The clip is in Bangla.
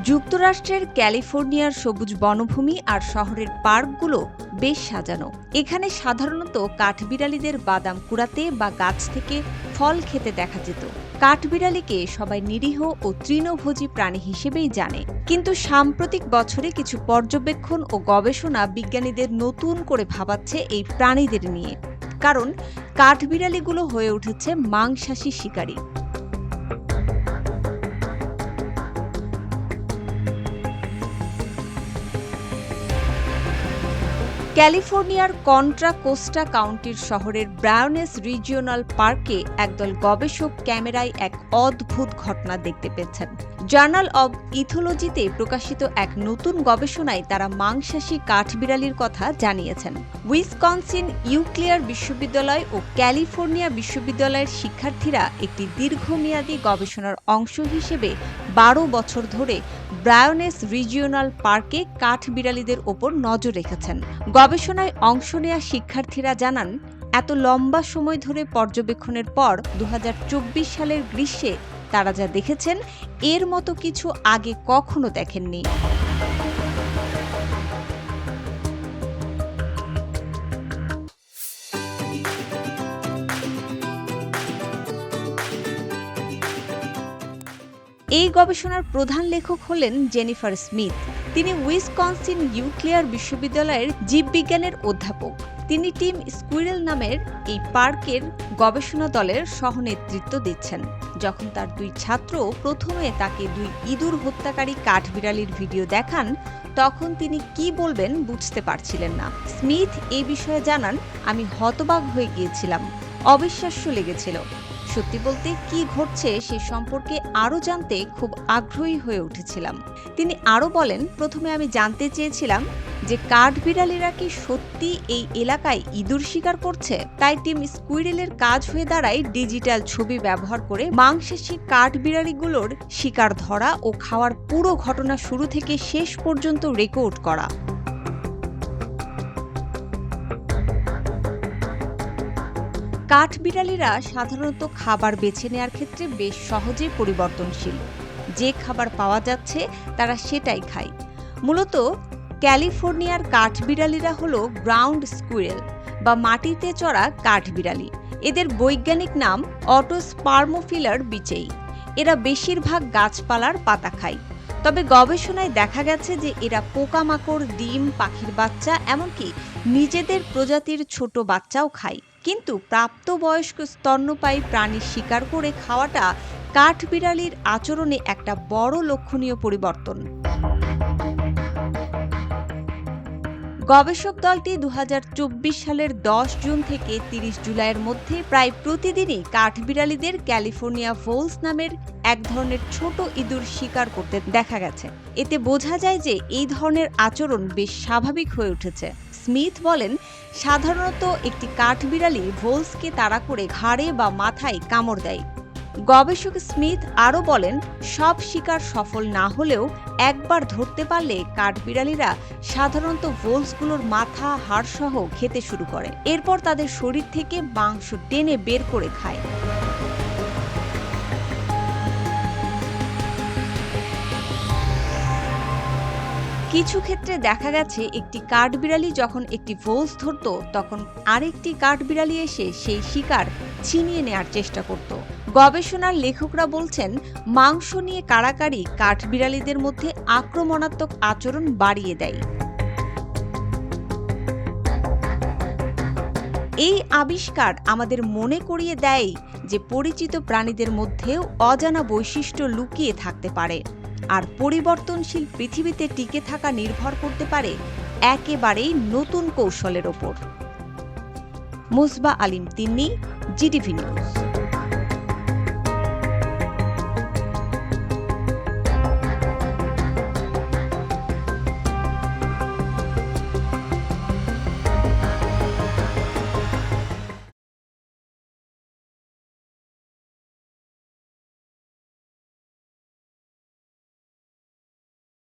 যুক্তরাষ্ট্রের ক্যালিফোর্নিয়ার সবুজ বনভূমি আর শহরের পার্কগুলো বেশ সাজানো। এখানে সাধারণত কাঠবিড়ালিদের বাদাম কুড়াতে বা গাছ থেকে ফল খেতে দেখা যেত। কাঠবিড়ালিকে সবাই নিরীহ ও তৃণভোজী প্রাণী হিসেবেই জানে, কিন্তু সাম্প্রতিক বছরে কিছু পর্যবেক্ষণ ও গবেষণা বিজ্ঞানীদের নতুন করে ভাবাচ্ছে এই প্রাণীদের নিয়ে। কারণ কাঠবিড়ালিগুলো হয়ে উঠেছে মাংসাশী শিকারী। ক্যালিফোর্নিয়ার কন্ট্রা কোস্টা কাউন্টির শহরের ব্রায়োনেস রিজিওনাল পার্কে একদল গবেষক ক্যামেরায় এক অদ্ভুত ঘটনা দেখতে পেয়েছেন। জার্নাল অব ইথোলজিতে প্রকাশিত এক নতুন গবেষণায় তারা মাংসাশী কাঠবিড়ালির কথা জানিয়েছেন। উইসকনসিন ইউক্লিয়ার বিশ্ববিদ্যালয় ও ক্যালিফোর্নিয়া বিশ্ববিদ্যালয়ের শিক্ষার্থীরা একটি দীর্ঘমেয়াদী গবেষণার অংশ হিসেবে 12 বছর ধরে ব্রায়োনেস রিজিওনাল পার্কে কাঠবিড়ালিদের ওপর নজর রেখেছেন। গবেষণায় অংশ নেয়া শিক্ষার্থীরা জানান, এত লম্বা সময় ধরে পর্যবেক্ষণের পর 2024 সালের গ্রীষ্মে তারা যা দেখেছেন এর মতো কিছু আগে কখনো দেখেননি। এই গবেষণার প্রধান লেখক হলেন জেনিফার স্মিথ। তিনি উইসকনসিন ইউক্লিয়ার বিশ্ববিদ্যালয়ের জীববিজ্ঞানের অধ্যাপক। তিনি টিম স্কুইরেল নামের এই পার্কের গবেষণা দলের সহনেতৃত্ব দিচ্ছেন। যখন তার 2 ছাত্র প্রথমে তাকে 2 ইঁদুর হত্যাকারী কাঠবিড়ালির ভিডিও দেখান, তখন তিনি কি বলবেন বুঝতে পারছিলেন না। স্মিথ এই বিষয়ে জানান, আমি হতবাক হয়ে গিয়েছিলাম, অবিশ্বাস্য লেগেছিল। সত্যি বলতে কি ঘটছে সে সম্পর্কে আরও জানতে খুব আগ্রহী হয়ে উঠেছিলাম। তিনি আরও বলেন, প্রথমে আমি জানতে চেয়েছিলাম যে কাঠবিড়ালিরা কি সত্যি এই এলাকায় ইঁদুর শিকার করছে। তাই টিম স্কুইরেলের কাজ হয়ে দাঁড়ায় ডিজিটাল ছবি ব্যবহার করে মাংসাশী কাঠবিড়ালিগুলোর শিকার ধরা ও খাওয়ার পুরো ঘটনা শুরু থেকে শেষ পর্যন্ত রেকর্ড করা। কাঠবিড়ালিরা সাধারণত খাবার বেছে নেওয়ার ক্ষেত্রে বেশ সহজেই পরিবর্তনশীল। যে খাবার পাওয়া যাচ্ছে তারা সেটাই খায়। মূলত ক্যালিফোর্নিয়ার কাঠবিড়ালিরা হলো গ্রাউন্ড স্কুইরেল বা মাটিতে চড়া কাঠবিড়ালি। এদের বৈজ্ঞানিক নাম অটোস্পার্মোফিলার বিচেই। এরা বেশিরভাগ গাছপালার পাতা খায়। তবে গবেষণায় দেখা গেছে যে এরা পোকামাকড়, ডিম, পাখির বাচ্চা, এমনকি নিজেদের প্রজাতির ছোট বাচ্চাও খায়। কিন্তু প্রাপ্তবয়স্ক স্তন্যপায়ী প্রাণী শিকার করে খাওয়াটা কাঠবিড়ালির আচরণে একটা বড় লক্ষণীয় পরিবর্তন। গবেষক দলটি 2024 সালের 10 জুন থেকে 30 জুলাইয়ের মধ্যে প্রায় প্রতিদিনই কাঠবিড়ালিদের ক্যালিফোর্নিয়া ভোলস নামের এক ধরনের ছোট ইঁদুর শিকার করতে দেখা গেছে। এতে বোঝা যায় যে এই ধরনের আচরণ বেশ স্বাভাবিক হয়ে উঠেছে। স্মিথ বলেন, সাধারণত একটি কাঠবিড়ালি ভোলসকে তাড়া করে ঘাড়ে বা মাথায় কামড় দেয়। গবেষক স্মিথ আরও বলেন, সব শিকার সফল না হলেও একবার ধরতে পারলে কাঠবিড়ালিরা সাধারণত ভোলসগুলোর মাথা, হাড়সহ খেতে শুরু করে। এরপর তাদের শরীর থেকে মাংস টেনে বের করে খায়। কিছু ক্ষেত্রে দেখা গেছে একটি কাঠবিড়ালি যখন একটি ভোলস ধরত, তখন আরেকটি কাঠবিড়ালি এসে সেই শিকার ছিনিয়ে নেয়ার চেষ্টা করত। গবেষণার লেখকরা বলছেন, মাংস নিয়ে কাড়াকাড়ি কাঠবিড়ালিদের মধ্যে আক্রমণাত্মক আচরণ বাড়িয়ে দেয়। এই আবিষ্কার আমাদের মনে করিয়ে দেয় যে পরিচিত প্রাণীদের মধ্যেও অজানা বৈশিষ্ট্য লুকিয়ে থাকতে পারে, আর পরিবর্তনশীল পৃথিবীতে টিকে থাকা নির্ভর করতে পারে একেবারেই নতুন কৌশলের ওপর। মুসবা আলিম তিন্নি, জিটিভি নিউজ।